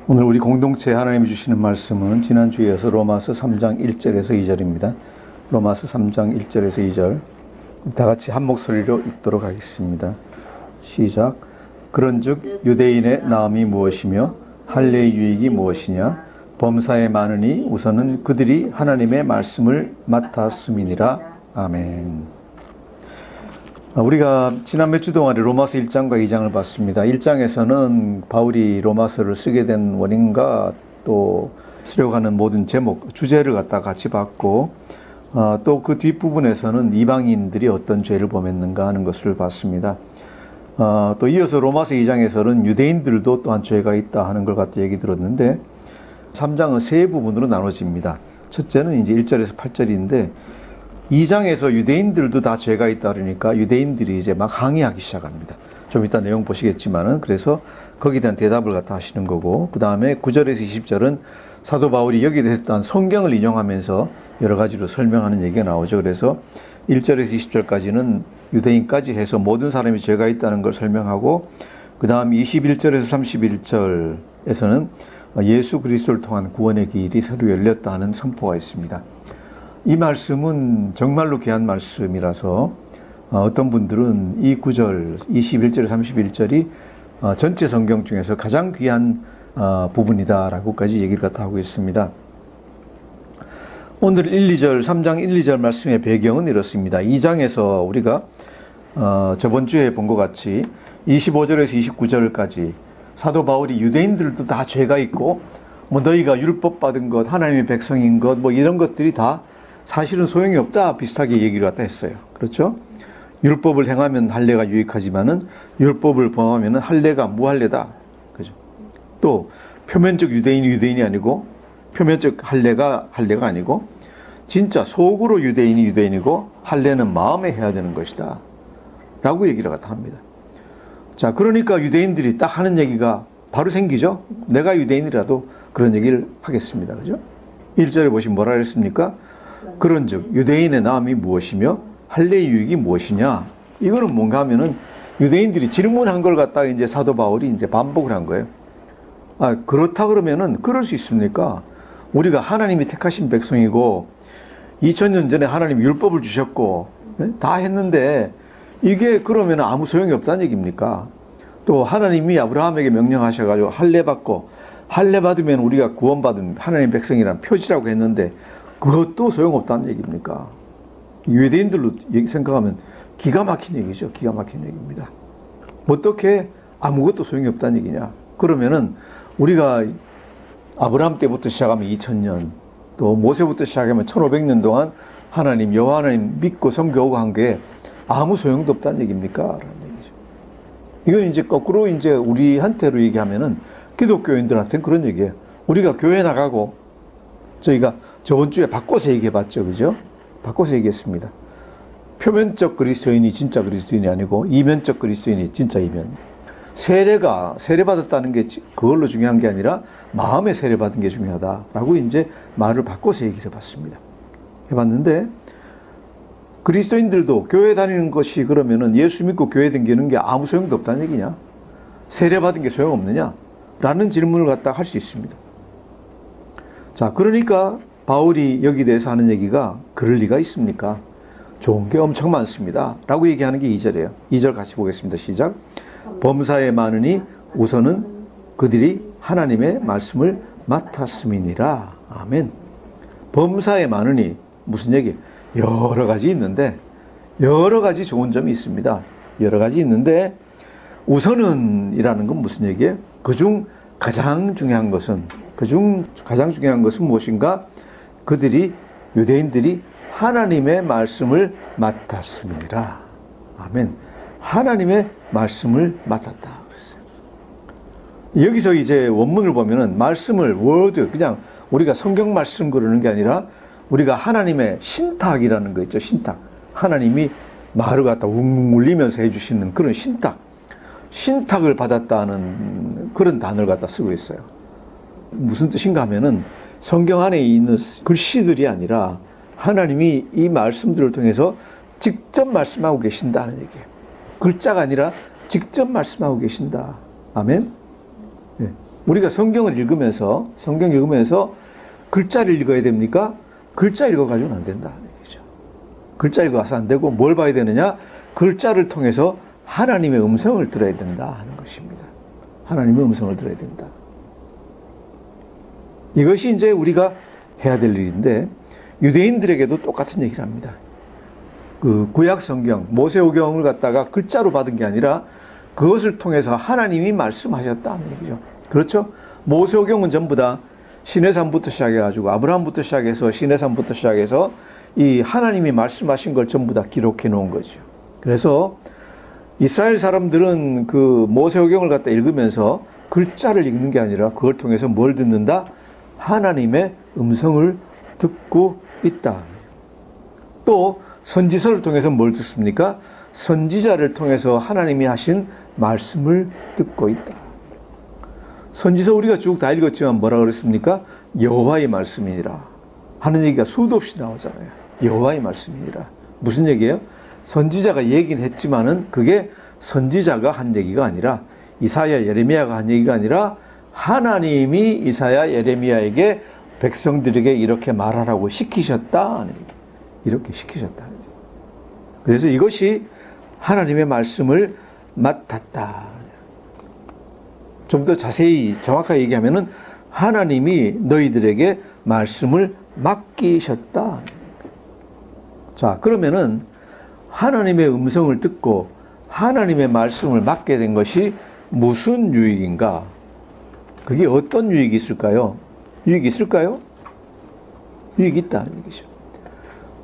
오늘 우리 공동체에 하나님이 주시는 말씀은 지난주에 이어서 로마서 3장 1절에서 2절입니다. 로마서 3장 1절에서 2절 다 같이 한 목소리로 읽도록 하겠습니다. 시작. 그런즉 유대인의 나음이 무엇이며 할례의 유익이 무엇이냐? 범사에 많으니 우선은 그들이 하나님의 말씀을 맡았음이니라. 아멘. 우리가 지난 몇 주 동안에 로마서 1장과 2장을 봤습니다. 1장에서는 바울이 로마서를 쓰게 된 원인과 또 쓰려가는 모든 제목, 주제를 갖다 같이 봤고, 또 그 뒷부분에서는 이방인들이 어떤 죄를 범했는가 하는 것을 봤습니다. 또 이어서 로마서 2장에서는 유대인들도 또한 죄가 있다 하는 걸 갖다 얘기 들었는데, 3장은 세 부분으로 나눠집니다. 첫째는 이제 1절에서 8절인데, 2장에서 유대인들도 다 죄가 있다 그러니까 유대인들이 이제 막 항의하기 시작합니다. 좀 이따 내용 보시겠지만은, 그래서 거기에 대한 대답을 갖다 하시는 거고, 그 다음에 9절에서 20절은 사도 바울이 여기에 대해서 또한 성경을 인용하면서 여러 가지로 설명하는 얘기가 나오죠. 그래서 1절에서 20절까지는 유대인까지 해서 모든 사람이 죄가 있다는 걸 설명하고, 그 다음 21절에서 31절에서는 예수 그리스도를 통한 구원의 길이 새로 열렸다 하는 선포가 있습니다. 이 말씀은 정말로 귀한 말씀이라서 어떤 분들은 이 9절, 21절, 31절이 전체 성경 중에서 가장 귀한 부분이다라고까지 얘기를 갖다 하고 있습니다. 오늘 1, 2절, 3장 1, 2절 말씀의 배경은 이렇습니다. 2장에서 우리가 저번 주에 본 것 같이 25절에서 29절까지 사도 바울이 유대인들도 다 죄가 있고, 뭐 너희가 율법 받은 것, 하나님의 백성인 것, 뭐 이런 것들이 다 사실은 소용이 없다 비슷하게 얘기를 갖다 했어요. 그렇죠? 율법을 행하면 할례가 유익하지만은 율법을 범하면은 할례가 무할례다. 그죠? 또 표면적 유대인이 유대인이 아니고, 표면적 할례가 아니고, 진짜 속으로 유대인이 유대인이고 할례는 마음에 해야 되는 것이다 라고 얘기를 갖다 합니다. 자, 그러니까 유대인들이 딱 하는 얘기가 바로 생기죠. 내가 유대인이라도 그런 얘기를 하겠습니다. 그죠? 1절에 보시면 뭐라 그랬습니까? 그런즉 유대인의 나음이 무엇이며 할례의 유익이 무엇이냐? 이거는 뭔가 하면은 유대인들이 질문한 걸 갖다가 이제 사도 바울이 이제 반복을 한 거예요. 그렇다 그러면은 그럴 수 있습니까? 우리가 하나님이 택하신 백성이고 2000년 전에 하나님 율법을 주셨고 다 했는데 이게 그러면 아무 소용이 없다는 얘기입니까? 또 하나님이 아브라함에게 명령하셔가지고 할례 받고, 할례 받으면 우리가 구원받은 하나님 백성이라는 표지라고 했는데 그것도 소용없다는 얘기입니까? 유대인들로 생각하면 기가 막힌 얘기죠. 기가 막힌 얘기입니다. 어떻게 아무것도 소용이 없다는 얘기냐? 그러면은 우리가 아브라함 때부터 시작하면 2000년, 또 모세부터 시작하면 1500년 동안 하나님, 여호와 하나님 믿고 섬겨오고 한 게 아무 소용도 없다는 얘기입니까? 라는 얘기죠. 이건 이제 거꾸로 이제 우리한테로 얘기하면은 기독교인들한테는 그런 얘기예요. 우리가 교회 나가고, 저희가 저번 주에 바꿔서 얘기해 봤죠. 그죠? 바꿔서 얘기했습니다. 표면적 그리스도인이 진짜 그리스도인이 아니고 이면적 그리스도인이 진짜 이면. 세례 받았다는 게 그걸로 중요한 게 아니라 마음에 세례 받은 게 중요하다라고 이제 말을 바꿔서 얘기해 봤습니다. 해봤는데, 그리스도인들도 교회 다니는 것이 그러면은 예수 믿고 교회 다니는 게 아무 소용도 없다는 얘기냐? 세례 받은 게 소용없느냐? 라는 질문을 갖다 할 수 있습니다. 자, 그러니까 바울이 여기에 대해서 하는 얘기가 그럴 리가 있습니까? 좋은 게 엄청 많습니다. 라고 얘기하는 게 2절이에요. 2절 같이 보겠습니다. 시작. 범사에 많으니 우선은 그들이 하나님의 말씀을 맡았음이니라. 아멘. 범사에 많으니 무슨 얘기예요? 여러 가지 있는데, 여러 가지 좋은 점이 있습니다. 여러 가지 있는데 우선은 이라는 건 무슨 얘기예요? 그중 가장 중요한 것은 무엇인가? 그들이, 유대인들이 하나님의 말씀을 맡았음이니라. 아멘. 하나님의 말씀을 맡았다 그랬어요. 여기서 이제 원문을 보면은 말씀을 워드, 그냥 우리가 성경 말씀 그러는 게 아니라 우리가 하나님의 신탁이라는 거 있죠. 신탁. 하나님이 말을 갖다 웅 울리면서 해주시는 그런 신탁을 받았다는 그런 단어를 갖다 쓰고 있어요. 무슨 뜻인가 하면은 성경 안에 있는 글씨들이 아니라 하나님이 이 말씀들을 통해서 직접 말씀하고 계신다는 얘기예요. 글자가 아니라 직접 말씀하고 계신다. 아멘. 네. 우리가 성경을 읽으면서 글자를 읽어야 됩니까? 글자 읽어가지고는 안 된다. 얘기죠. 글자 읽어서 안 되고 뭘 봐야 되느냐? 글자를 통해서 하나님의 음성을 들어야 된다 하는 것입니다. 하나님의 음성을 들어야 된다. 이것이 이제 우리가 해야 될 일인데, 유대인들에게도 똑같은 얘기를 합니다. 그 구약 성경, 모세오경을 갖다가 글자로 받은 게 아니라 그것을 통해서 하나님이 말씀하셨다는 얘기죠. 그렇죠? 모세오경은 전부 다 시내산부터 시작해가지고 아브라함부터 시작해서 시내산부터 시작해서 이 하나님이 말씀하신 걸 전부 다 기록해 놓은 거죠. 그래서 이스라엘 사람들은 그 모세오경을 갖다 읽으면서 글자를 읽는 게 아니라 그걸 통해서 뭘 듣는다? 하나님의 음성을 듣고 있다. 또 선지서를 통해서 뭘 듣습니까? 선지자를 통해서 하나님이 하신 말씀을 듣고 있다. 선지서 우리가 쭉 다 읽었지만 뭐라 그랬습니까? 여호와의 말씀이니라 하는 얘기가 수도 없이 나오잖아요. 여호와의 말씀이니라. 무슨 얘기예요? 선지자가 얘기는 했지만은 그게 선지자가 한 얘기가 아니라 이사야, 예레미야가 한 얘기가 아니라 하나님이 이사야, 예레미야에게 백성들에게 이렇게 말하라고 시키셨다 하는 얘기. 이렇게 시키셨다 하는 얘기. 그래서 이것이 하나님의 말씀을 맡았다. 좀 더 자세히 정확하게 얘기하면은 하나님이 너희들에게 말씀을 맡기셨다. 자, 그러면은 하나님의 음성을 듣고 하나님의 말씀을 맡게 된 것이 무슨 유익인가? 그게 어떤 유익이 있을까요? 유익이 있을까요? 유익이 있다는 얘기죠.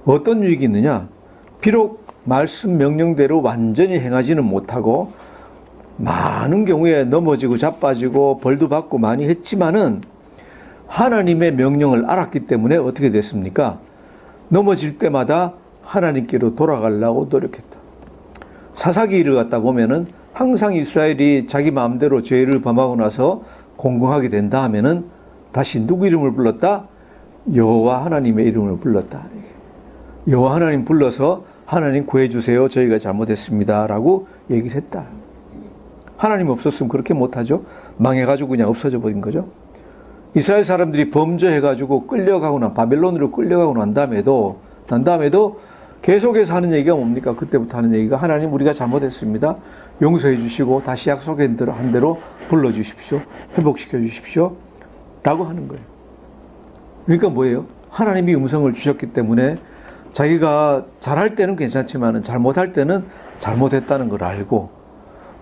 어떤 유익이 있느냐? 비록 말씀 명령대로 완전히 행하지는 못하고 많은 경우에 넘어지고 자빠지고 벌도 받고 많이 했지만은 하나님의 명령을 알았기 때문에 어떻게 됐습니까? 넘어질 때마다 하나님께로 돌아가려고 노력했다. 사사기를 갖다 보면은 항상 이스라엘이 자기 마음대로 죄를 범하고 나서 공경하게 된다 하면은 다시 누구 이름을 불렀다? 여호와 하나님의 이름을 불렀다. 여호와 하나님 불러서 하나님 구해주세요. 저희가 잘못했습니다. 라고 얘기를 했다. 하나님 없었으면 그렇게 못하죠. 망해가지고 그냥 없어져 버린 거죠. 이스라엘 사람들이 범죄해가지고 끌려가거나 바벨론으로 끌려가고 난 다음에도 계속해서 하는 얘기가 뭡니까? 그때부터 하는 얘기가 하나님 우리가 잘못했습니다. 용서해 주시고 다시 약속한 대로 불러주십시오. 회복시켜 주십시오. 라고 하는 거예요. 그러니까 뭐예요? 하나님이 음성을 주셨기 때문에 자기가 잘할 때는 괜찮지만 잘못할 때는 잘못했다는 걸 알고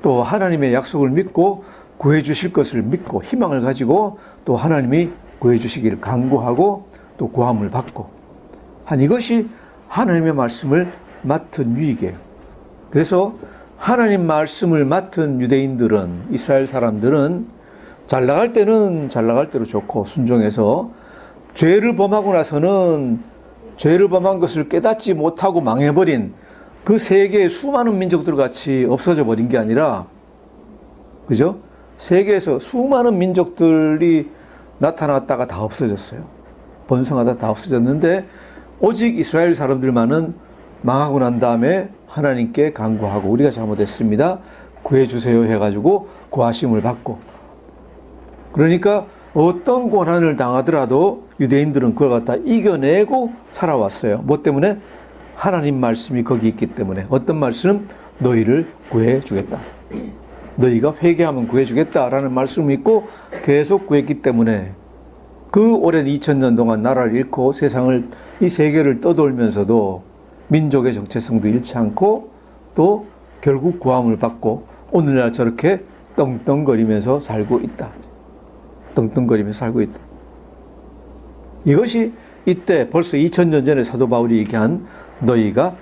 또 하나님의 약속을 믿고 구해 주실 것을 믿고 희망을 가지고 또 하나님이 구해 주시기를 간구하고 또 구함을 받고 한 이것이 하나님의 말씀을 맡은 유익이에요. 그래서 하나님 말씀을 맡은 유대인들은 이스라엘 사람들은 잘 나갈 때는 잘 나갈 대로 좋고 순종해서 죄를 범하고 나서는 죄를 범한 것을 깨닫지 못하고 망해버린 그 세계의 수많은 민족들 같이 없어져 버린 게 아니라, 그죠? 세계에서 수많은 민족들이 나타났다가 다 없어졌어요. 번성하다 다 없어졌는데, 오직 이스라엘 사람들만은 망하고 난 다음에 하나님께 간구하고, 우리가 잘못했습니다. 구해주세요 해가지고 구하심을 받고. 그러니까 어떤 고난을 당하더라도 유대인들은 그걸 갖다 이겨내고 살아왔어요. 뭐 때문에? 하나님 말씀이 거기 있기 때문에. 어떤 말씀? 너희를 구해주겠다. 너희가 회개하면 구해주겠다라는 말씀이 있고 계속 구했기 때문에 그 오랜 2000년 동안 나라를 잃고 세상을, 이 세계를 떠돌면서도 민족의 정체성도 잃지 않고 또 결국 구함을 받고 오늘날 저렇게 떵떵거리면서 살고 있다. 떵떵거리면서 살고 있다. 이것이 이때 벌써 2000년 전에 사도 바울이 얘기한 너희가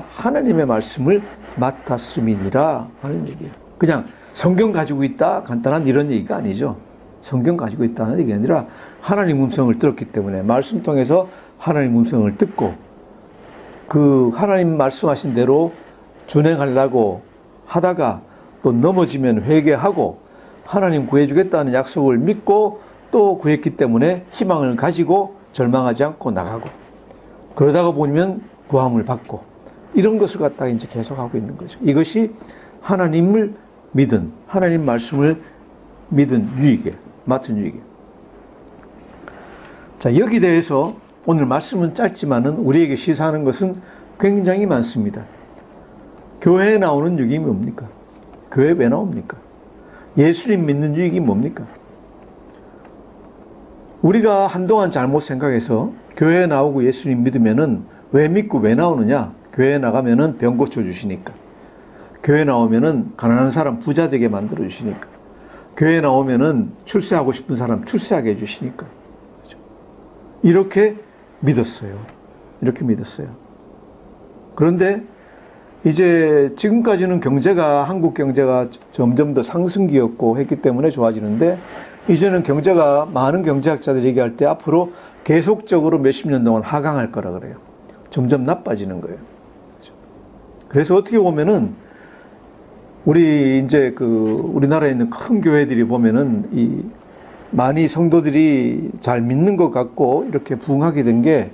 하나님의 말씀을 맡았음이니라 하는 얘기예요. 그냥 성경 가지고 있다 간단한 이런 얘기가 아니죠. 성경 가지고 있다는 얘기가 아니라 하나님 음성을 들었기 때문에 말씀 통해서 하나님 음성을 듣고 그 하나님 말씀하신 대로 준행하려고 하다가 또 넘어지면 회개하고 하나님 구해주겠다는 약속을 믿고 또 구했기 때문에 희망을 가지고 절망하지 않고 나가고 그러다가 보면 구함을 받고 이런 것을 갖다가 이제 계속하고 있는 거죠. 이것이 하나님을 믿은, 하나님 말씀을 믿은 유익에, 맡은 유익에. 자, 여기 대해서 오늘 말씀은 짧지만은 우리에게 시사하는 것은 굉장히 많습니다. 교회에 나오는 유익이 뭡니까? 교회 왜 나옵니까? 예수님 믿는 유익이 뭡니까? 우리가 한동안 잘못 생각해서 교회에 나오고 예수님 믿으면은 왜 믿고 왜 나오느냐? 교회에 나가면은 병 고쳐주시니까. 교회 나오면은 가난한 사람 부자 되게 만들어 주시니까. 교회 나오면은 출세하고 싶은 사람 출세하게 해주시니까. 그렇죠? 이렇게 믿었어요. 이렇게 믿었어요. 그런데 이제 지금까지는 경제가, 한국 경제가 점점 더 상승기였고 했기 때문에 좋아지는데, 이제는 경제가, 많은 경제학자들이 얘기할 때 앞으로 계속적으로 몇십 년 동안 하강할 거라 그래요. 점점 나빠지는 거예요. 그래서 어떻게 보면은 우리 이제 우리나라에 있는 큰 교회들이 보면은 많이 성도들이 잘 믿는 것 같고 이렇게 부흥하게 된 게,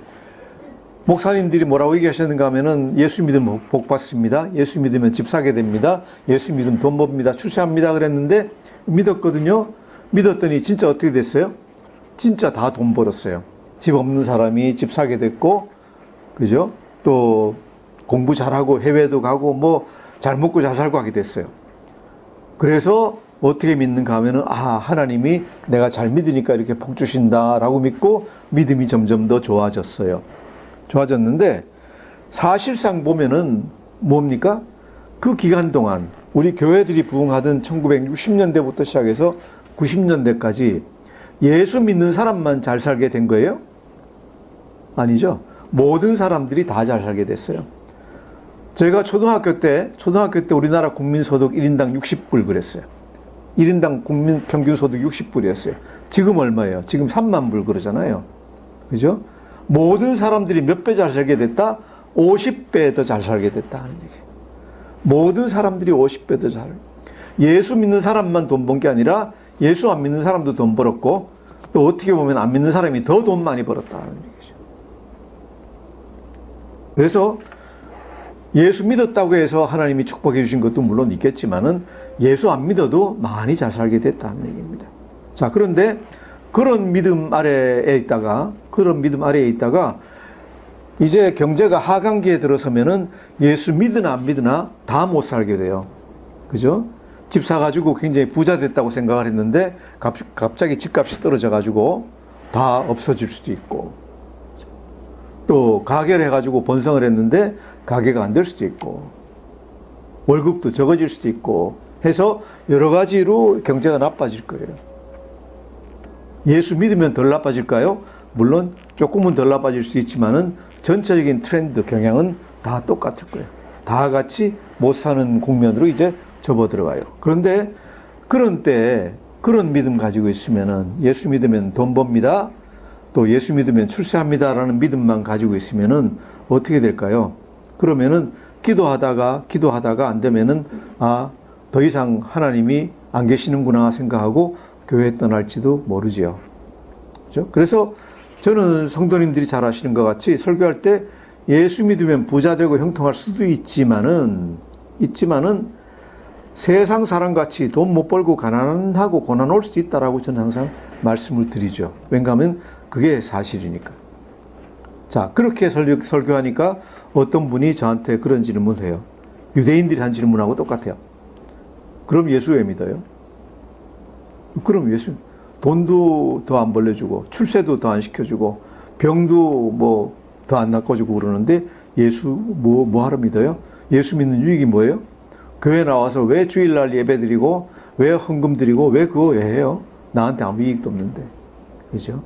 목사님들이 뭐라고 얘기하셨는가 하면은 예수 믿으면 복 받습니다. 예수 믿으면 집 사게 됩니다. 예수 믿으면 돈 법니다. 출세합니다. 그랬는데 믿었거든요. 믿었더니 진짜 어떻게 됐어요? 진짜 다 돈 벌었어요. 집 없는 사람이 집 사게 됐고, 그죠? 또 공부 잘하고 해외도 가고 뭐 잘 먹고 잘 살고 하게 됐어요. 그래서 어떻게 믿는가 하면은, 하나님이 내가 잘 믿으니까 이렇게 복 주신다라고 믿고 믿음이 점점 더 좋아졌어요. 좋아졌는데, 사실상 보면은 뭡니까? 그 기간 동안 우리 교회들이 부흥하던 1960년대부터 시작해서 90년대까지 예수 믿는 사람만 잘 살게 된 거예요? 아니죠. 모든 사람들이 다 잘 살게 됐어요. 제가 초등학교 때 우리나라 국민소득 1인당 60불 그랬어요. 1인당 국민 평균소득 60불이었어요. 지금 얼마예요? 지금 3만 불 그러잖아요. 그죠? 모든 사람들이 몇 배 잘 살게 됐다? 50배 더 잘 살게 됐다 하는 얘기예요. 모든 사람들이 50배 더 잘. 예수 믿는 사람만 돈 번 게 아니라 예수 안 믿는 사람도 돈 벌었고, 또 어떻게 보면 안 믿는 사람이 더 돈 많이 벌었다 하는 얘기죠. 그래서 예수 믿었다고 해서 하나님이 축복해 주신 것도 물론 있겠지만은 예수 안 믿어도 많이 잘 살게 됐다는 얘기입니다. 자, 그런데 그런 믿음 아래에 있다가 이제 경제가 하강기에 들어서면은 예수 믿으나 안 믿으나 다 못 살게 돼요. 그죠? 집 사가지고 굉장히 부자 됐다고 생각을 했는데 갑자기 집값이 떨어져가지고 다 없어질 수도 있고, 또 가게를 해가지고 번성을 했는데 가게가 안 될 수도 있고, 월급도 적어질 수도 있고 해서 여러 가지로 경제가 나빠질 거예요. 예수 믿으면 덜 나빠질까요? 물론 조금은 덜 나빠질 수 있지만은 전체적인 트렌드, 경향은 다 똑같을 거예요. 다 같이 못 사는 국면으로 이제 접어들어가요. 그런데 그런 때 그런 믿음 가지고 있으면은, 예수 믿으면 돈 법니다, 또 예수 믿으면 출세합니다라는 믿음만 가지고 있으면은 어떻게 될까요? 그러면은 기도하다가 안 되면은 더 이상 하나님이 안 계시는구나 생각하고 교회 떠날지도 모르지요. 그렇죠? 그래서 저는 성도님들이 잘 아시는 것 같이 설교할 때 예수 믿으면 부자 되고 형통할 수도 있지만은 세상 사람같이 돈 못 벌고 가난하고 고난 올 수도 있다라고 저는 항상 말씀을 드리죠. 왜냐하면 그게 사실이니까. 자, 그렇게 설교하니까 어떤 분이 저한테 그런 질문을 해요. 유대인들이 한 질문하고 똑같아요. 그럼 예수 왜 믿어요? 그럼 예수, 돈도 더 안 벌려주고, 출세도 더 안 시켜주고, 병도 뭐 더 안 낚아주고 그러는데 예수 뭐 하러 믿어요? 예수 믿는 유익이 뭐예요? 교회 나와서 왜 주일날 예배 드리고, 왜 헌금 드리고, 왜 그거 왜 해요? 나한테 아무 이익도 없는데. 그죠?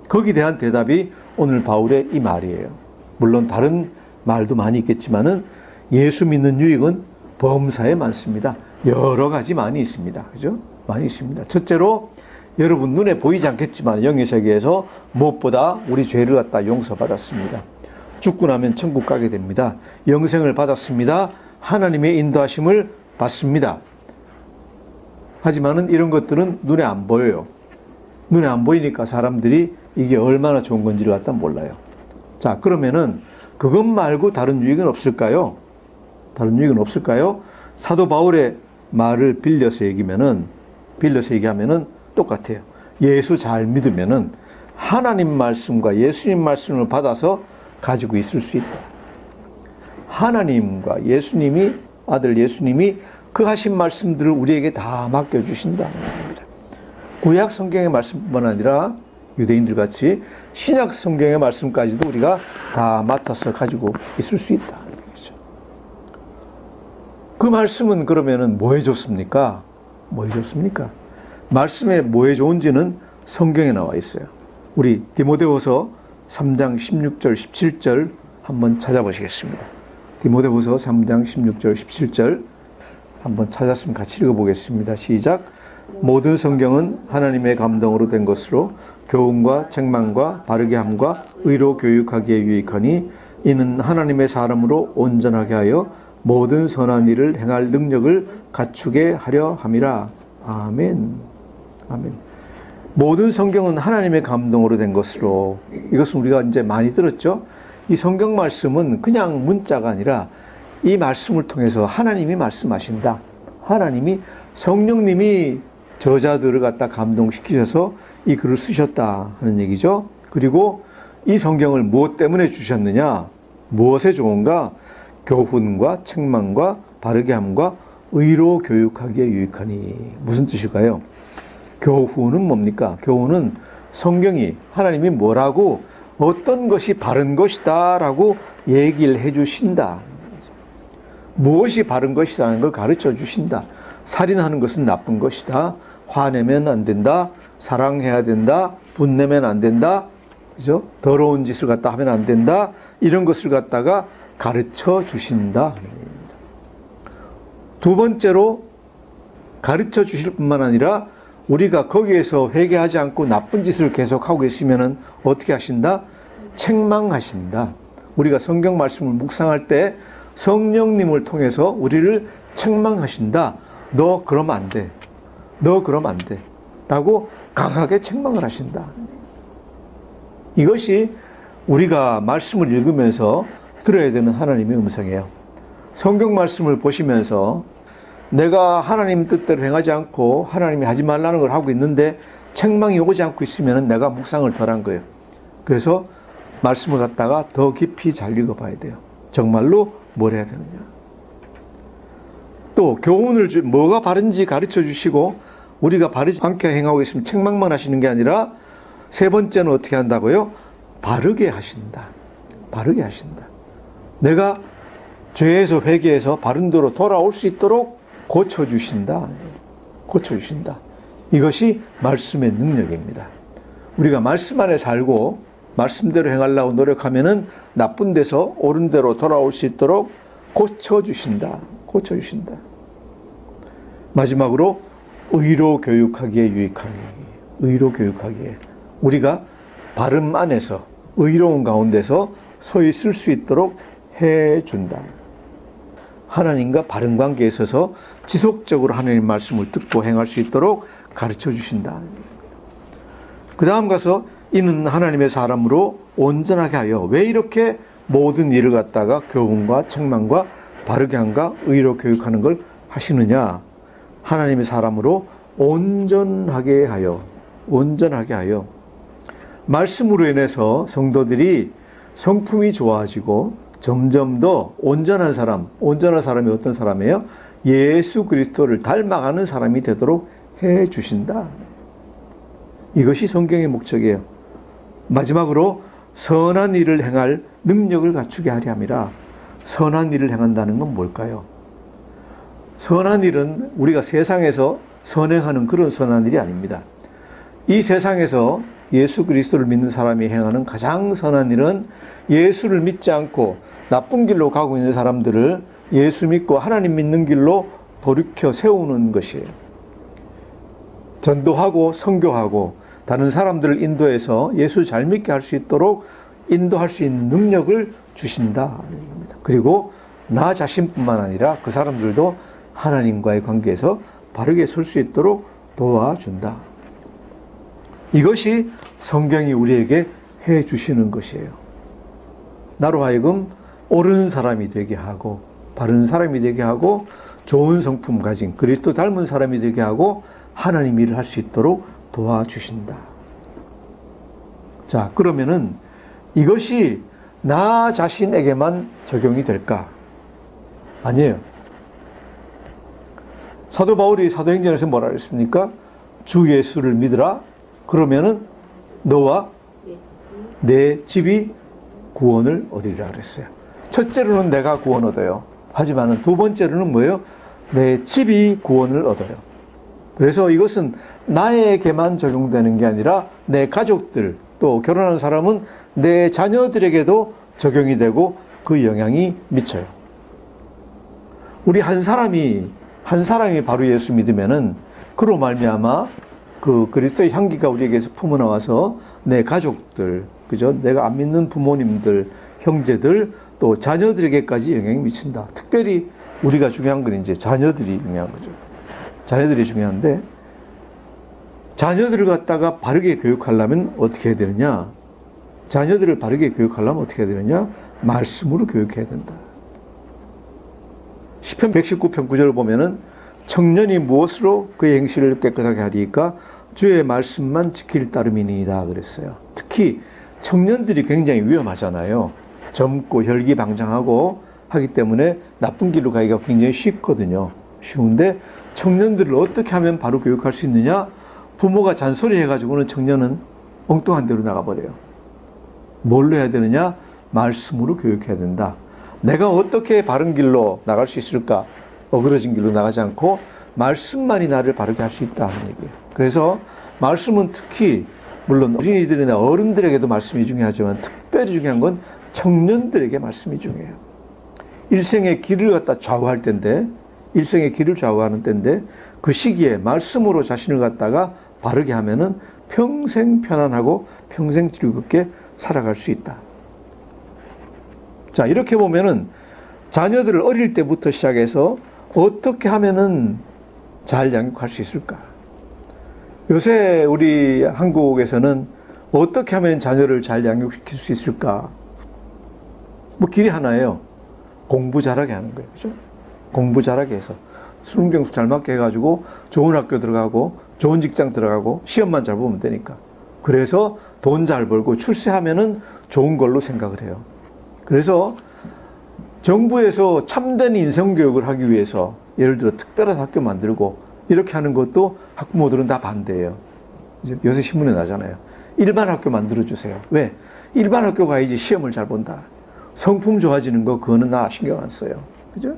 거기에 대한 대답이 오늘 바울의 이 말이에요. 물론 다른 말도 많이 있겠지만은 예수 믿는 유익은 범사에 많습니다. 여러 가지 많이 있습니다. 그죠? 많이 있습니다. 첫째로 여러분 눈에 보이지 않겠지만 영의 세계에서 무엇보다 우리 죄를 갖다 용서받았습니다. 죽고 나면 천국 가게 됩니다. 영생을 받았습니다. 하나님의 인도하심을 받습니다. 하지만은 이런 것들은 눈에 안 보여요. 눈에 안 보이니까 사람들이 이게 얼마나 좋은 건지를 갖다 몰라요. 자, 그러면은 그것 말고 다른 유익은 없을까요? 다른 유익은 없을까요? 사도 바울의 말을 빌려서 얘기하면은 똑같아요. 예수 잘 믿으면은 하나님 말씀과 예수님 말씀을 받아서 가지고 있을 수 있다. 하나님과 예수님이, 아들 예수님이 그 하신 말씀들을 우리에게 다 맡겨주신다는 겁니다. 구약 성경의 말씀뿐만 아니라 유대인들 같이 신약 성경의 말씀까지도 우리가 다 맡아서 가지고 있을 수 있다. 그 말씀은 그러면은 뭐에 좋습니까? 뭐에 좋습니까? 말씀에 뭐에 좋은지는 성경에 나와 있어요. 우리 디모데후서 3장 16절 17절 한번 찾아보시겠습니다. 디모데후서 3장 16절 17절 한번 찾았으면 같이 읽어보겠습니다. 시작. 모든 성경은 하나님의 감동으로 된 것으로 교훈과 책망과 바르게 함과 의로 교육하기에 유익하니 이는 하나님의 사람으로 온전하게 하여 모든 선한 일을 행할 능력을 갖추게 하려 함이라. 아멘. 아멘. 모든 성경은 하나님의 감동으로 된 것으로, 이것은 우리가 이제 많이 들었죠. 이 성경 말씀은 그냥 문자가 아니라 이 말씀을 통해서 하나님이 말씀하신다. 하나님이, 성령님이 저자들을 갖다 감동시키셔서 이 글을 쓰셨다 하는 얘기죠. 그리고 이 성경을 무엇 때문에 주셨느냐? 무엇에 좋은가? 교훈과 책망과 바르게 함과 의로 교육하기에 유익하니. 무슨 뜻일까요? 교훈은 뭡니까? 교훈은 성경이, 하나님이 뭐라고, 어떤 것이 바른 것이다 라고 얘기를 해 주신다. 무엇이 바른 것이라는 걸 가르쳐 주신다. 살인하는 것은 나쁜 것이다. 화내면 안 된다. 사랑해야 된다. 분내면 안 된다. 그죠? 더러운 짓을 갖다 하면 안 된다. 이런 것을 갖다가 가르쳐 주신다. 두 번째로 가르쳐 주실 뿐만 아니라 우리가 거기에서 회개하지 않고 나쁜 짓을 계속하고 있으면 어떻게 하신다? 책망하신다. 우리가 성경 말씀을 묵상할 때 성령님을 통해서 우리를 책망하신다. 너 그러면 안 돼. 너 그러면 안 돼. 라고 강하게 책망을 하신다. 이것이 우리가 말씀을 읽으면서 들어야 되는 하나님의 음성이에요. 성경 말씀을 보시면서 내가 하나님 뜻대로 행하지 않고 하나님이 하지 말라는 걸 하고 있는데 책망이 오지 않고 있으면 내가 묵상을 덜 한 거예요. 그래서 말씀을 갖다가 더 깊이 잘 읽어봐야 돼요. 정말로 뭘 해야 되느냐. 또 교훈을 뭐가 바른지 가르쳐 주시고 우리가 바르지 않게 행하고 있으면 책망만 하시는 게 아니라 세 번째는 어떻게 한다고요? 바르게 하신다. 바르게 하신다. 내가 죄에서 회개해서 바른 대로 돌아올 수 있도록 고쳐주신다. 고쳐주신다. 이것이 말씀의 능력입니다. 우리가 말씀 안에 살고 말씀대로 행하려고 노력하면은 나쁜 데서 옳은 대로 돌아올 수 있도록 고쳐주신다. 고쳐주신다. 마지막으로 의로 교육하기에 유익하니. 의로 교육하기에. 우리가 바름 안에서 의로운 가운데서 서 있을 수 있도록 해준다. 하나님과 바른 관계에 있어서 지속적으로 하나님 말씀을 듣고 행할 수 있도록 가르쳐 주신다. 그 다음 가서 이는 하나님의 사람으로 온전하게 하여. 왜 이렇게 모든 일을 갖다가 교훈과 책망과 바르게 함과 의로 교육하는 걸 하시느냐. 하나님의 사람으로 온전하게 하여. 온전하게 하여. 말씀으로 인해서 성도들이 성품이 좋아지고 점점 더 온전한 사람이 어떤 사람이에요? 예수 그리스도를 닮아가는 사람이 되도록 해 주신다. 이것이 성경의 목적이에요. 마지막으로 선한 일을 행할 능력을 갖추게 하려 함이라. 선한 일을 행한다는 건 뭘까요? 선한 일은 우리가 세상에서 선행하는 그런 선한 일이 아닙니다. 이 세상에서 예수 그리스도를 믿는 사람이 행하는 가장 선한 일은 예수를 믿지 않고 나쁜 길로 가고 있는 사람들을 예수 믿고 하나님 믿는 길로 돌이켜 세우는 것이에요. 전도하고 선교하고 다른 사람들을 인도해서 예수 잘 믿게 할 수 있도록 인도할 수 있는 능력을 주신다. 그리고 나 자신뿐만 아니라 그 사람들도 하나님과의 관계에서 바르게 설 수 있도록 도와준다. 이것이 성경이 우리에게 해 주시는 것이에요. 나로 하여금 옳은 사람이 되게 하고 바른 사람이 되게 하고 좋은 성품 가진 그리스도 닮은 사람이 되게 하고 하나님 일을 할 수 있도록 도와주신다. 자, 그러면은 이것이 나 자신에게만 적용이 될까? 아니에요. 사도 바울이 사도행전에서 뭐라 그랬습니까? 주 예수를 믿으라. 그러면은 너와 내 집이 구원을 얻으리라 그랬어요. 첫째로는 내가 구원 얻어요. 하지만 두 번째로는 뭐예요? 내 집이 구원을 얻어요. 그래서 이것은 나에게만 적용되는 게 아니라 내 가족들, 또 결혼하는 사람은 내 자녀들에게도 적용이 되고 그 영향이 미쳐요. 우리 한 사람이 바로 예수 믿으면은 그로 말미암아 그 그리스도의 향기가 우리에게서 품어나와서 내 가족들, 그죠? 내가 안 믿는 부모님들, 형제들, 또 자녀들에게까지 영향이 미친다. 특별히 우리가 중요한 건 이제 자녀들이 중요한 거죠. 자녀들이 중요한데, 자녀들을 갖다가 바르게 교육하려면 어떻게 해야 되느냐? 자녀들을 바르게 교육하려면 어떻게 해야 되느냐? 말씀으로 교육해야 된다. 시편 119편 9절을 보면은 청년이 무엇으로 그의 행실을 깨끗하게 하리까? 주의 말씀만 지킬 따름이니이다 그랬어요. 특히 청년들이 굉장히 위험하잖아요. 젊고 혈기방장하고 하기 때문에 나쁜 길로 가기가 굉장히 쉽거든요. 쉬운데 청년들을 어떻게 하면 바로 교육할 수 있느냐? 부모가 잔소리 해가지고는 청년은 엉뚱한 데로 나가버려요. 뭘로 해야 되느냐? 말씀으로 교육해야 된다. 내가 어떻게 바른 길로 나갈 수 있을까? 어그러진 길로 나가지 않고 말씀만이 나를 바르게 할 수 있다 하는 얘기예요. 그래서 말씀은 특히 물론 어린이들이나 어른들에게도 말씀이 중요하지만 특별히 중요한 건 청년들에게 말씀이 중요해요. 일생의 길을 갖다 좌우할 때인데, 일생의 길을 좌우하는 때인데 그 시기에 말씀으로 자신을 갖다가 바르게 하면은 평생 편안하고 평생 즐겁게 살아갈 수 있다. 자, 이렇게 보면은 자녀들을 어릴 때부터 시작해서 어떻게 하면은 잘 양육할 수 있을까? 요새 우리 한국에서는 어떻게 하면 자녀를 잘 양육시킬 수 있을까? 뭐 길이 하나예요. 공부 잘하게 하는 거예요. 그죠? 공부 잘하게 해서 순경수 잘 맞게 해가지고 좋은 학교 들어가고 좋은 직장 들어가고 시험만 잘 보면 되니까. 그래서 돈 잘 벌고 출세하면은 좋은 걸로 생각을 해요. 그래서 정부에서 참된 인성교육을 하기 위해서 예를 들어 특별한 학교 만들고 이렇게 하는 것도 학부모들은 다 반대해요. 요새 신문에 나잖아요. 일반 학교 만들어주세요. 왜? 일반 학교 가야지 시험을 잘 본다. 성품 좋아지는 거 그거는 나 신경 안 써요. 그죠?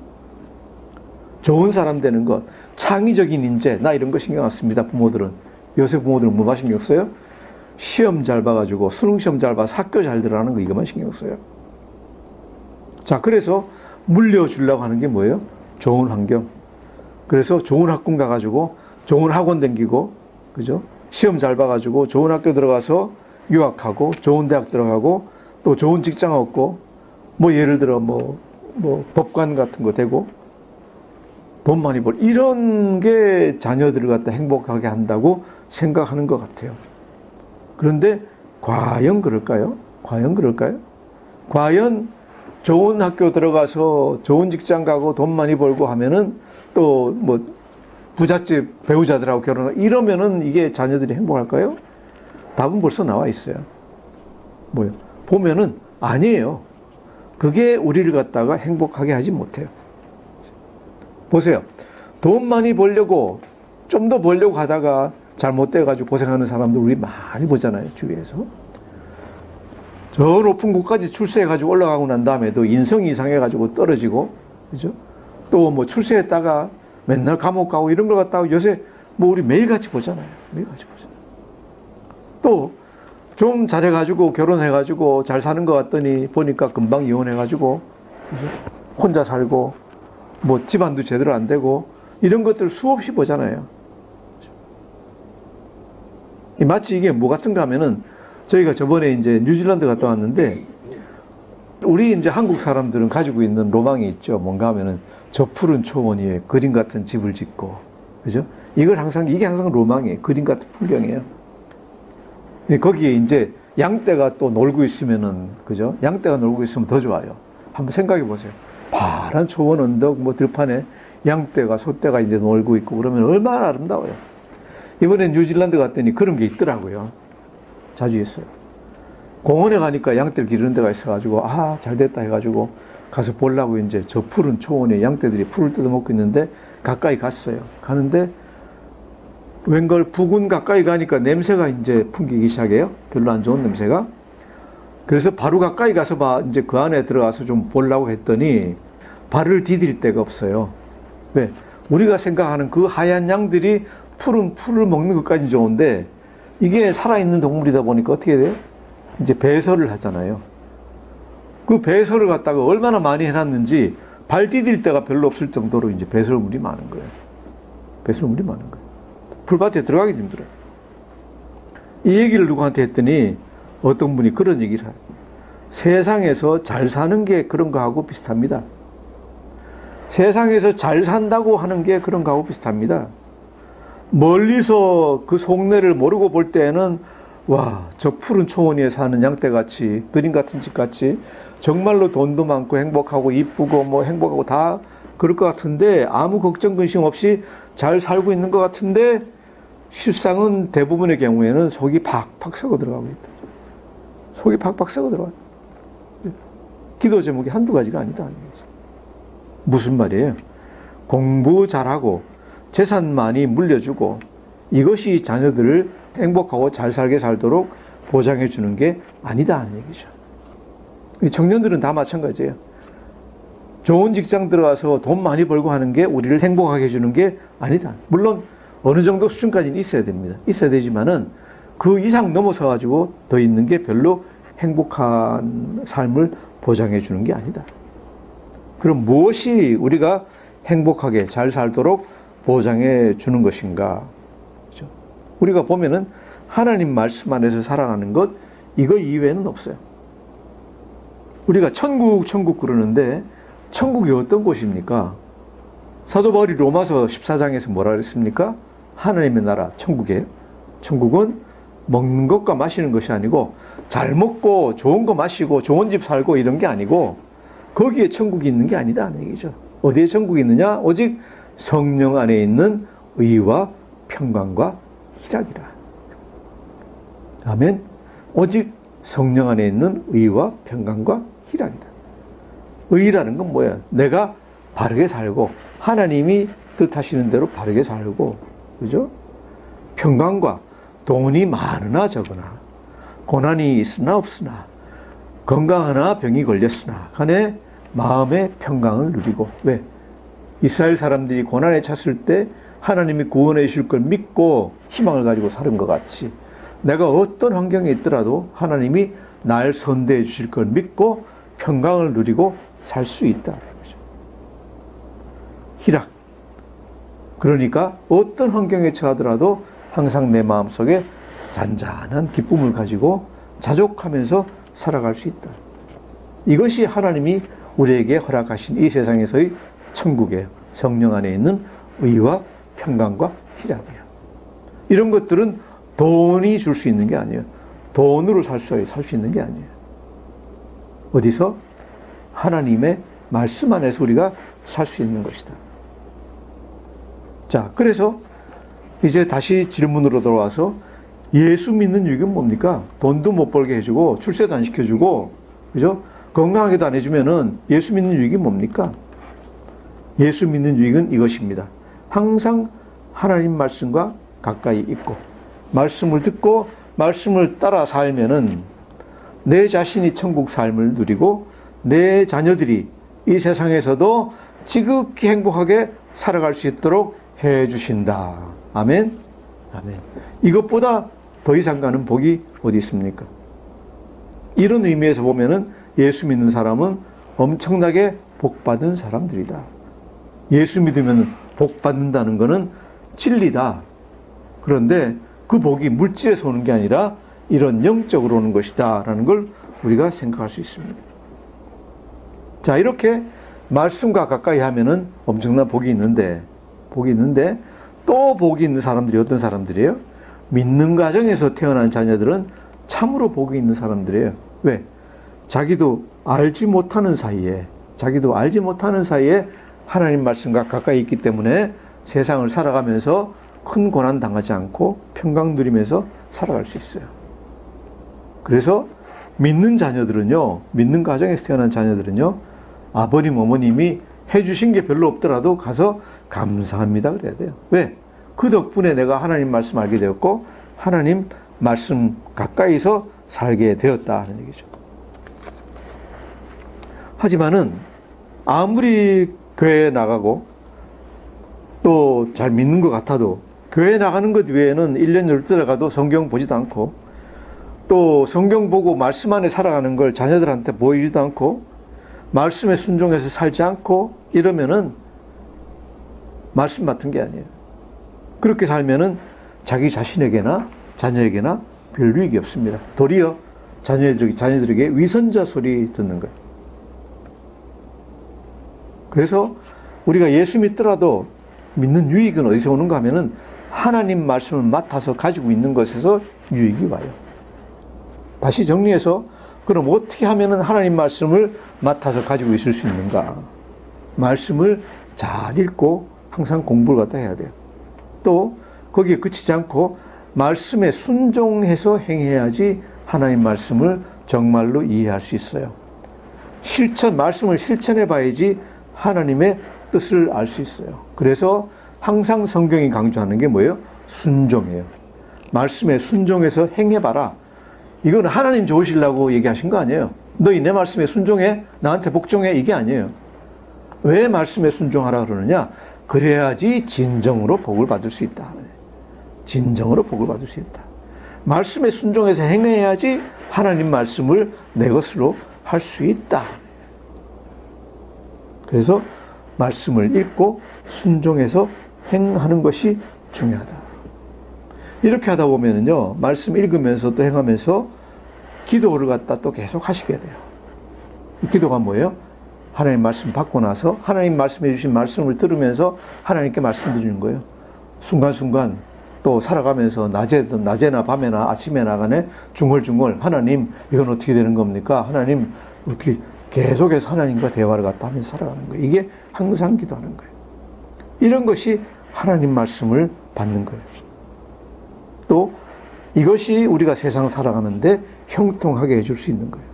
좋은 사람 되는 것, 창의적인 인재, 나 이런 거 신경 안 씁니다. 부모들은. 요새 부모들은 뭐만 신경 써요? 시험 잘 봐가지고 수능 시험 잘 봐서 학교 잘 들어가는 거 이것만 신경 써요. 자, 그래서 물려주려고 하는 게 뭐예요? 좋은 환경. 그래서 좋은 학군 가가지고 좋은 학원 다니고, 그죠? 시험 잘 봐가지고 좋은 학교 들어가서 유학하고 좋은 대학 들어가고 또 좋은 직장 얻고 뭐 예를 들어 뭐 법관 같은 거 되고 돈 많이 벌 이런 게 자녀들을 갖다 행복하게 한다고 생각하는 것 같아요. 그런데 과연 그럴까요? 과연 그럴까요? 과연 좋은 학교 들어가서 좋은 직장 가고 돈 많이 벌고 하면은 또 뭐 부잣집 배우자들하고 결혼하고 이러면은 이게 자녀들이 행복할까요? 답은 벌써 나와 있어요. 뭐요? 보면은 아니에요. 그게 우리를 갖다가 행복하게 하지 못해요. 보세요. 돈 많이 벌려고 좀 더 벌려고 하다가 잘못돼가지고 고생하는 사람들 우리 많이 보잖아요. 주위에서. 저 높은 곳까지 출세해가지고 올라가고 난 다음에도 인성이 이상해가지고 떨어지고, 그죠? 또 뭐 출세했다가 맨날 감옥 가고 이런 걸 갖다가 요새 뭐 우리 매일같이 보잖아요. 매일같이 보잖아요. 또 좀 잘해가지고 결혼해가지고 잘 사는 것 같더니 보니까 금방 이혼해가지고, 그죠? 혼자 살고, 뭐 집안도 제대로 안 되고, 이런 것들 수없이 보잖아요. 마치 이게 뭐 같은가 하면은 저희가 저번에 이제 뉴질랜드 갔다 왔는데 우리 이제 한국 사람들은 가지고 있는 로망이 있죠. 뭔가 하면은 저 푸른 초원 위에 그림 같은 집을 짓고, 그죠? 이게 항상 로망이에요. 그림 같은 풍경이에요. 거기에 이제 양떼가 또 놀고 있으면은, 그죠? 양떼가 놀고 있으면 더 좋아요. 한번 생각해 보세요. 파란 초원 언덕, 뭐 들판에 양떼가 소떼가 이제 놀고 있고 그러면 얼마나 아름다워요. 이번에 뉴질랜드 갔더니 그런 게 있더라고요. 자주 있어요. 공원에 가니까 양떼를 기르는 데가 있어가지고 잘 됐다 해가지고 가서 보려고 이제 저 푸른 초원에 양떼들이 풀을 뜯어먹고 있는데 가까이 갔어요. 가는데 웬걸 부근 가까이 가니까 냄새가 이제 풍기기 시작해요. 별로 안 좋은 냄새가. 그래서 바로 가까이 가서 이제 그 안에 들어가서 좀 보려고 했더니 발을 디딜 데가 없어요. 왜? 우리가 생각하는 그 하얀 양들이 푸른 풀을 먹는 것까지는 좋은데 이게 살아있는 동물이다 보니까 어떻게 돼요? 이제 배설을 하잖아요. 그 배설을 갖다가 얼마나 많이 해놨는지 발 디딜 데가 별로 없을 정도로 이제 배설물이 많은 거예요. 배설물이 많은 거예요. 풀밭에 들어가기 힘들어요. 이 얘기를 누구한테 했더니 어떤 분이 그런 얘기를 해요. 세상에서 잘 사는 게 그런 거하고 비슷합니다. 세상에서 잘 산다고 하는 게 그런 거하고 비슷합니다. 멀리서 그 속내를 모르고 볼 때에는 와, 저 푸른 초원 위에 사는 양떼같이 그림 같은 집같이 정말로 돈도 많고 행복하고 이쁘고 뭐 행복하고 다 그럴 것 같은데 아무 걱정 근심 없이 잘 살고 있는 것 같은데 실상은 대부분의 경우에는 속이 팍팍 썩어 들어가고 있다. 속이 팍팍 썩어 들어가요. 기도 제목이 한두 가지가 아니다. 무슨 말이에요? 공부 잘하고 재산 많이 물려주고 이것이 자녀들을 행복하고 잘 살게 살도록 보장해 주는 게 아니다 하는 얘기죠. 청년들은 다 마찬가지예요. 좋은 직장 들어가서 돈 많이 벌고 하는 게 우리를 행복하게 해주는 게 아니다. 물론 어느 정도 수준까지는 있어야 됩니다. 있어야 되지만은 그 이상 넘어서 가지고 더 있는 게 별로 행복한 삶을 보장해 주는 게 아니다. 그럼 무엇이 우리가 행복하게 잘 살도록 보장해 주는 것인가? 그렇죠? 우리가 보면은 하나님 말씀 안에서 살아가는 것 이거 이외에는 없어요. 우리가 천국 그러는데 천국이 어떤 곳입니까? 사도 바울이 로마서 14장에서 뭐라 그랬습니까? 하나님의 나라 천국이에요. 천국은 먹는 것과 마시는 것이 아니고 잘 먹고 좋은 거 마시고 좋은 집 살고 이런 게 아니고 거기에 천국이 있는 게 아니다 하는 얘기죠. 어디에 천국이 있느냐? 오직 성령 안에 있는 의와 평강과 희락이라. 아멘. 오직 성령 안에 있는 의와 평강과 희락이다. 의라는 건 뭐야? 내가 바르게 살고 하나님이 뜻하시는 대로 바르게 살고, 그죠? 평강과 돈이 많으나 적으나 고난이 있으나 없으나 건강하나 병이 걸렸으나 간에 마음의 평강을 누리고. 왜? 이스라엘 사람들이 고난에 찼을 때 하나님이 구원해 주실 걸 믿고 희망을 가지고 사는 것 같이 내가 어떤 환경에 있더라도 하나님이 날 선대해 주실 걸 믿고 평강을 누리고 살 수 있다. 희락. 그러니까 어떤 환경에 처하더라도 항상 내 마음속에 잔잔한 기쁨을 가지고 자족하면서 살아갈 수 있다. 이것이 하나님이 우리에게 허락하신 이 세상에서의 천국이에요. 성령 안에 있는 의와 평강과 희락이에요. 이런 것들은 돈이 줄 수 있는 게 아니에요. 돈으로 살 수 있는 게 아니에요. 어디서? 하나님의 말씀 안에서 우리가 살 수 있는 것이다. 자, 그래서 이제 다시 질문으로 돌아와서 예수 믿는 유익은 뭡니까? 돈도 못 벌게 해주고 출세도 안 시켜주고, 그죠? 건강하게도 안 해주면은 예수 믿는 유익이 뭡니까? 예수 믿는 유익은 이것입니다. 항상 하나님 말씀과 가까이 있고 말씀을 듣고 말씀을 따라 살면은 내 자신이 천국 삶을 누리고 내 자녀들이 이 세상에서도 지극히 행복하게 살아갈 수 있도록 해 주신다. 아멘. 아멘. 이것보다 더 이상 가는 복이 어디 있습니까? 이런 의미에서 보면은 예수 믿는 사람은 엄청나게 복받은 사람들이다. 예수 믿으면 복받는다는 것은 진리다. 그런데 그 복이 물질에서 오는 게 아니라 이런 영적으로 오는 것이다 라는 걸 우리가 생각할 수 있습니다. 자, 이렇게 말씀과 가까이 하면은 엄청난 복이 있는데 또 복이 있는 사람들이 어떤 사람들이에요? 믿는 가정에서 태어난 자녀들은 참으로 복이 있는 사람들이에요. 왜? 자기도 알지 못하는 사이에 하나님 말씀과 가까이 있기 때문에 세상을 살아가면서 큰 고난 당하지 않고 평강 누리면서 살아갈 수 있어요. 그래서 믿는 자녀들은요, 믿는 가정에서 태어난 자녀들은요, 아버님, 어머님이 해주신 게 별로 없더라도 가서 감사합니다 그래야 돼요. 왜? 그 덕분에 내가 하나님 말씀 알게 되었고 하나님 말씀 가까이서 살게 되었다 하는 얘기죠. 하지만은 아무리 교회에 나가고 또 잘 믿는 것 같아도 교회에 나가는 것 외에는 1년 12달 가도 성경 보지도 않고 또 성경 보고 말씀 안에 살아가는 걸 자녀들한테 보이지도 않고 말씀에 순종해서 살지 않고 이러면은 말씀 맡은 게 아니에요. 그렇게 살면은 자기 자신에게나 자녀에게나 별 유익이 없습니다. 도리어 자녀들에게 위선자 소리 듣는 거예요. 그래서 우리가 예수 믿더라도 믿는 유익은 어디서 오는가 하면은 하나님 말씀을 맡아서 가지고 있는 것에서 유익이 와요. 다시 정리해서 그럼 어떻게 하면은 하나님 말씀을 맡아서 가지고 있을 수 있는가? 말씀을 잘 읽고 항상 공부를 갖다 해야 돼요. 또 거기에 그치지 않고 말씀에 순종해서 행해야지 하나님 말씀을 정말로 이해할 수 있어요. 말씀을 실천해 봐야지 하나님의 뜻을 알 수 있어요. 그래서 항상 성경이 강조하는 게 뭐예요? 순종이에요. 말씀에 순종해서 행해봐라. 이건 하나님 좋으시려고 얘기하신 거 아니에요. 너희 내 말씀에 순종해? 나한테 복종해? 이게 아니에요. 왜 말씀에 순종하라 그러느냐? 그래야지 진정으로 복을 받을 수 있다. 진정으로 복을 받을 수 있다. 말씀에 순종해서 행해야지 하나님 말씀을 내 것으로 할 수 있다. 그래서 말씀을 읽고 순종해서 행하는 것이 중요하다. 이렇게 하다 보면은요, 말씀 읽으면서 또 행하면서 기도를 갖다 또 계속 하시게 돼요. 기도가 뭐예요? 하나님 말씀 받고 나서 하나님 말씀해 주신 말씀을 들으면서 하나님께 말씀드리는 거예요. 순간순간 또 살아가면서 낮에나 밤에나 아침에나 간에 중얼중얼 하나님 이건 어떻게 되는 겁니까? 하나님 어떻게 계속해서 하나님과 대화를 갖다 하면서 살아가는 거예요. 이게 항상 기도하는 거예요. 이런 것이 하나님 말씀을 받는 거예요. 또 이것이 우리가 세상 살아가는데 형통하게 해줄 수 있는 거예요.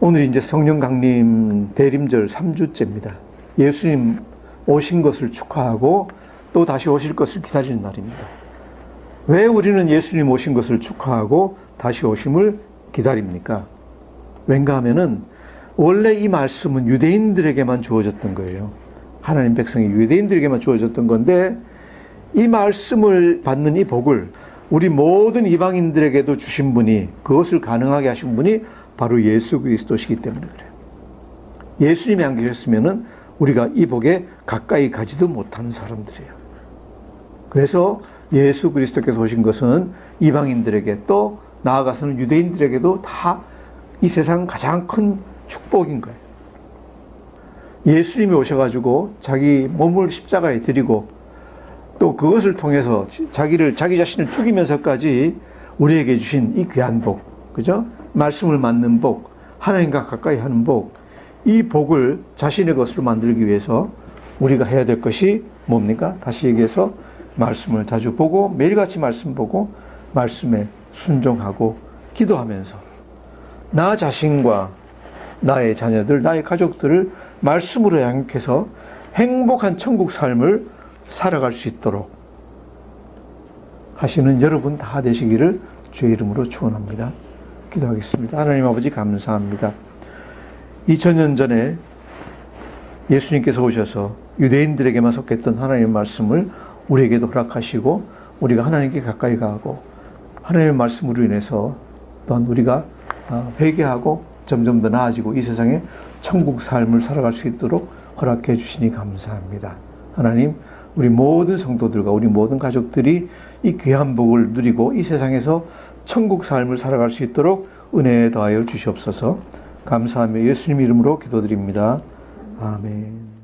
오늘 이제 성령 강림 대림절 3주째입니다. 예수님 오신 것을 축하하고 또 다시 오실 것을 기다리는 날입니다. 왜 우리는 예수님 오신 것을 축하하고 다시 오심을 기다립니까? 왠가 하면은 원래 이 말씀은 유대인들에게만 주어졌던 거예요. 하나님 백성이 유대인들에게만 주어졌던 건데 이 말씀을 받는 이 복을 우리 모든 이방인들에게도 주신 분이, 그것을 가능하게 하신 분이 바로 예수 그리스도시기 때문에 그래요. 예수님이 안 계셨으면은 우리가 이 복에 가까이 가지도 못하는 사람들이에요. 그래서 예수 그리스도께서 오신 것은 이방인들에게 또 나아가서는 유대인들에게도 다 이 세상 가장 큰 축복인 거예요. 예수님이 오셔가지고 자기 몸을 십자가에 드리고 또 그것을 통해서 자기 자신을 죽이면서까지 우리에게 주신 이 귀한 복, 그죠? 말씀을 맡는 복, 하나님과 가까이 하는 복, 이 복을 자신의 것으로 만들기 위해서 우리가 해야 될 것이 뭡니까? 다시 얘기해서 말씀을 자주 보고 매일같이 말씀 보고 말씀에 순종하고 기도하면서 나 자신과 나의 자녀들, 나의 가족들을 말씀으로 양육해서 행복한 천국 삶을 살아갈 수 있도록 하시는 여러분 다 되시기를 주의 이름으로 축원합니다. 기도하겠습니다. 하나님 아버지 감사합니다. 2000년 전에 예수님께서 오셔서 유대인들에게만 속했던 하나님의 말씀을 우리에게도 허락하시고 우리가 하나님께 가까이 가고 하나님의 말씀으로 인해서 또한 우리가 회개하고 점점 더 나아지고 이 세상에 천국 삶을 살아갈 수 있도록 허락해 주시니 감사합니다. 하나님, 우리 모든 성도들과 우리 모든 가족들이 이 귀한 복을 누리고 이 세상에서 천국 삶을 살아갈 수 있도록 은혜 더하여 주시옵소서. 감사하며 예수님 이름으로 기도드립니다. 아멘.